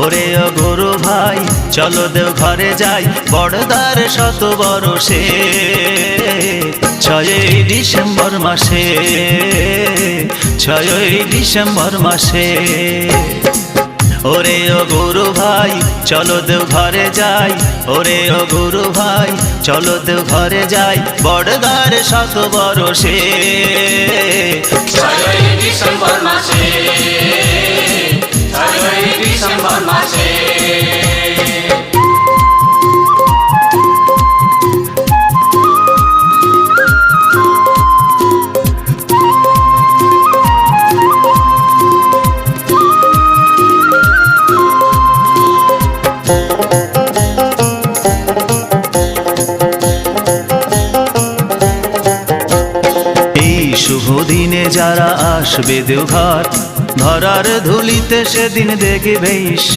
ওরে ও গুরু ভাই চলো দেও ঘরে যাই, বড়দার শত বরষে 6ই ডিসেম্বর মাসে, 6ই ডিসেম্বর মাসে। ওরে ও গুরু ভাই চলো দেও ঘরে যাই, ওরে ও গুরু ভাই চলো দেও ঘরে যাই, বড়দার শত বরষে 6ই ডিসেম্বর মাসে, 6ই ডিসেম্বর মাসে। শুভ দিনে যারা আসবে দেওঘর, ধরার ধুলিতে সেদিন দেখবে